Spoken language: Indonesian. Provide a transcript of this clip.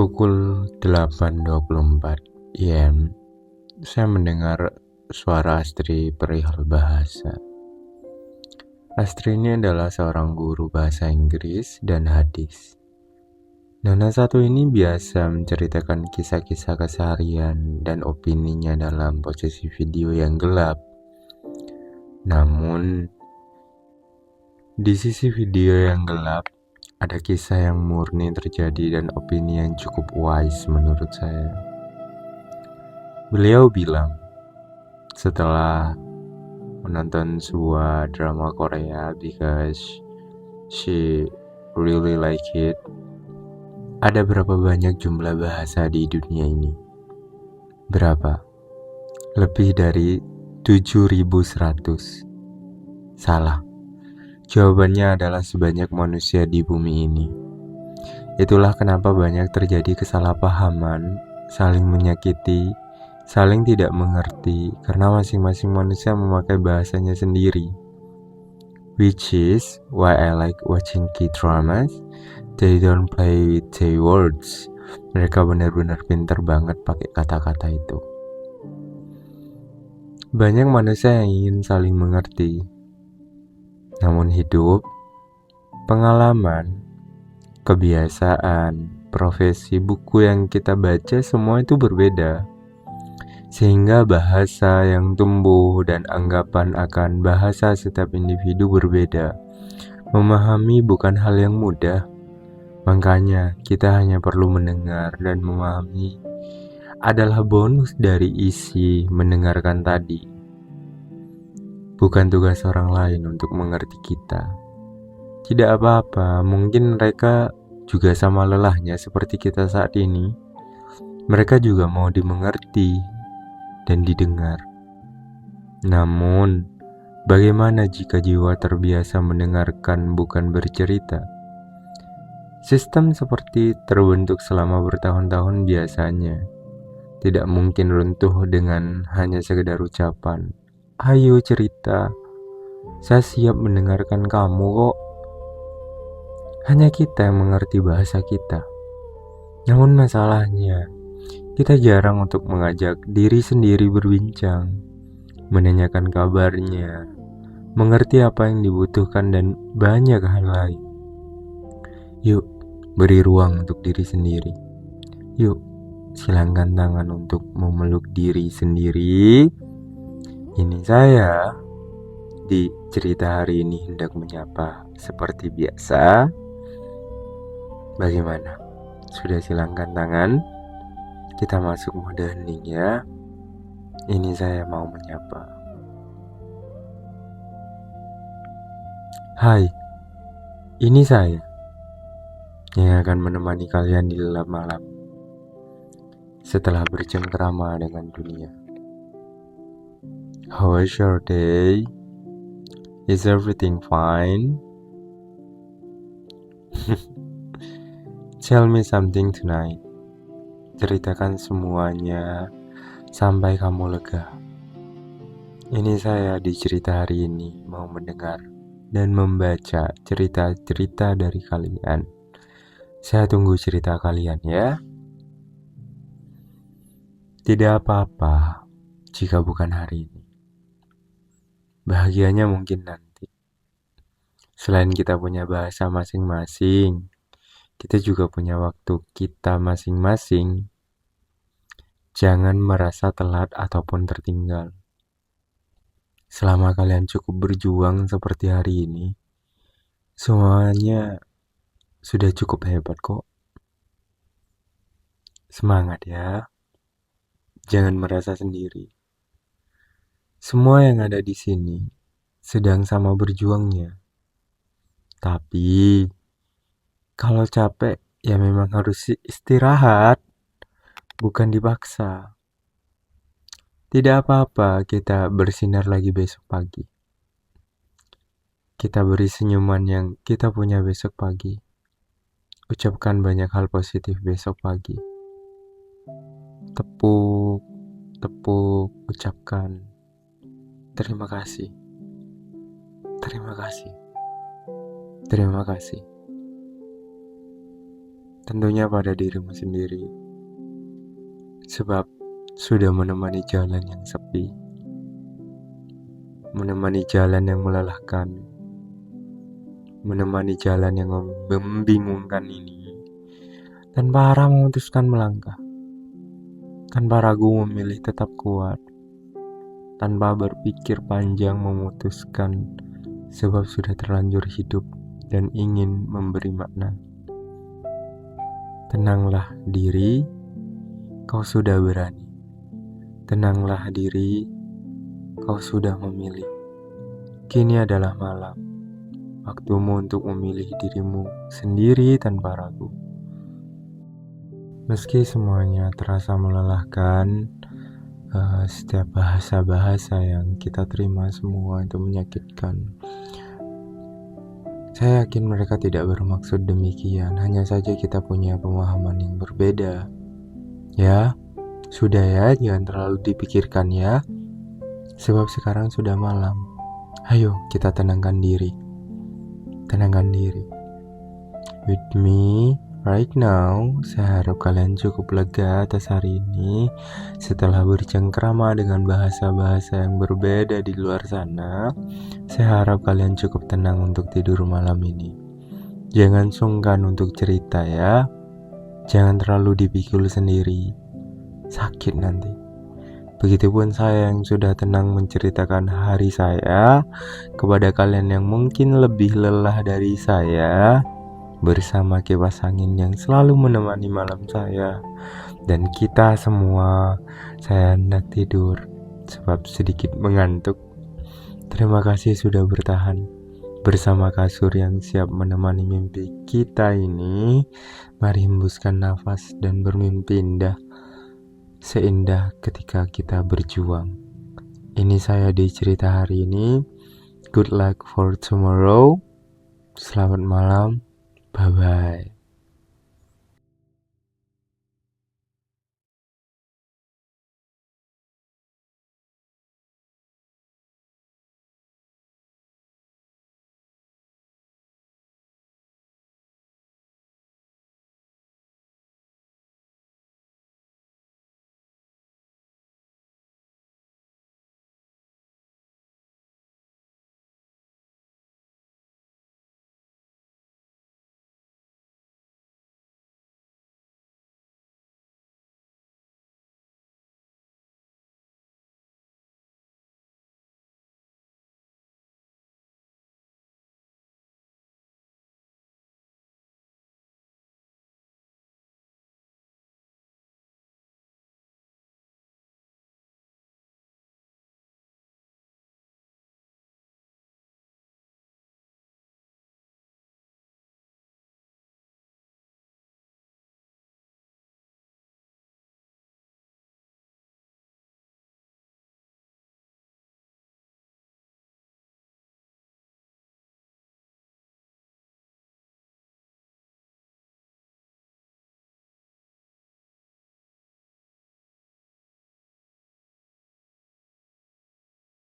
Pukul 8.24 AM, saya mendengar suara Astri perihal bahasa. Astri ini adalah seorang guru bahasa Inggris dan hadis. Nona satu ini biasa menceritakan kisah-kisah keseharian dan opininya dalam posisi video yang gelap. Namun, di sisi video yang gelap, ada kisah yang murni terjadi dan opini yang cukup wise menurut saya. Beliau bilang, setelah menonton sebuah drama Korea because she really like it, ada berapa banyak jumlah bahasa di dunia ini? Berapa? Lebih dari 7.100. Salah. Jawabannya adalah sebanyak manusia di bumi ini. Itulah kenapa banyak terjadi kesalahpahaman, saling menyakiti, saling tidak mengerti, karena masing-masing manusia memakai bahasanya sendiri. Which is why I like watching K-dramas. They don't play with their words. Mereka benar-benar pintar banget pakai kata-kata itu. Banyak manusia yang ingin saling mengerti. Namun hidup, pengalaman, kebiasaan, profesi, buku yang kita baca semua itu berbeda. Sehingga bahasa yang tumbuh dan anggapan akan bahasa setiap individu berbeda. Memahami bukan hal yang mudah. Makanya kita hanya perlu mendengar dan memahami adalah bonus dari isi mendengarkan tadi. Bukan tugas orang lain untuk mengerti kita. Tidak apa-apa, mungkin mereka juga sama lelahnya seperti kita saat ini. Mereka juga mau dimengerti dan didengar. Namun, bagaimana jika jiwa terbiasa mendengarkan bukan bercerita? Sistem seperti terbentuk selama bertahun-tahun biasanya. Tidak mungkin runtuh dengan hanya sekedar ucapan. Ayo cerita, saya siap mendengarkan kamu kok. Hanya kita yang mengerti bahasa kita. Namun masalahnya, kita jarang untuk mengajak diri sendiri berbincang, menanyakan kabarnya, mengerti apa yang dibutuhkan dan banyak hal lain. Yuk, beri ruang untuk diri sendiri. Yuk, silangkan tangan untuk memeluk diri sendiri. Ini saya di cerita hari ini hendak menyapa seperti biasa. Bagaimana? Sudah silangkan tangan? Kita masuk mode hening ya. Ini saya mau menyapa. Hai, ini saya yang akan menemani kalian di gelap malam setelah bercengkrama dengan dunia. How was your day? Is everything fine? Tell me something tonight. Ceritakan semuanya sampai kamu lega. Ini saya di cerita hari ini mau mendengar dan membaca cerita-cerita dari kalian. Saya tunggu cerita kalian ya. Tidak apa-apa jika bukan hari ini. Bahagianya mungkin nanti. Selain kita punya bahasa masing-masing, kita juga punya waktu kita masing-masing. Jangan merasa telat ataupun tertinggal. Selama kalian cukup berjuang seperti hari ini, semuanya sudah cukup hebat kok. Semangat ya. Jangan merasa sendiri. Semua yang ada di sini sedang sama berjuangnya. Tapi kalau capek ya memang harus istirahat, bukan dipaksa. Tidak apa-apa kita bersinar lagi besok pagi. Kita beri senyuman yang kita punya besok pagi. Ucapkan banyak hal positif besok pagi. Tepuk, ucapkan. Terima kasih. Terima kasih. Terima kasih. Tentunya pada dirimu sendiri, sebab sudah menemani jalan yang sepi, menemani jalan yang melelahkan, menemani jalan yang membingungkan ini, tanpa arah memutuskan melangkah, tanpa ragu memilih tetap kuat, tanpa berpikir panjang memutuskan, sebab sudah terlanjur hidup dan ingin memberi makna. Tenanglah diri, kau sudah berani. Tenanglah diri, kau sudah memilih. Kini adalah malam, waktumu untuk memilih dirimu sendiri tanpa ragu. Meski semuanya terasa melelahkan, setiap bahasa-bahasa yang kita terima semua itu menyakitkan. Saya yakin mereka tidak bermaksud demikian, hanya saja kita punya pemahaman yang berbeda. Ya, sudah ya, jangan terlalu dipikirkan ya. Sebab sekarang sudah malam. Ayo kita tenangkan diri. Tenangkan diri. With me right now, saya harap kalian cukup lega atas hari ini. Setelah bercengkrama dengan bahasa-bahasa yang berbeda di luar sana, saya harap kalian cukup tenang untuk tidur malam ini. Jangan sungkan untuk cerita ya. Jangan terlalu dipikul sendiri. Sakit nanti. Begitupun saya yang sudah tenang menceritakan hari saya kepada kalian yang mungkin lebih lelah dari saya, bersama kipas angin yang selalu menemani malam saya. Dan kita semua, saya hendak tidur sebab sedikit mengantuk. Terima kasih sudah bertahan bersama kasur yang siap menemani mimpi kita ini. Mari hembuskan nafas dan bermimpi indah, seindah ketika kita berjuang. Ini saya di cerita hari ini. Good luck for tomorrow. Selamat malam. Bye-bye.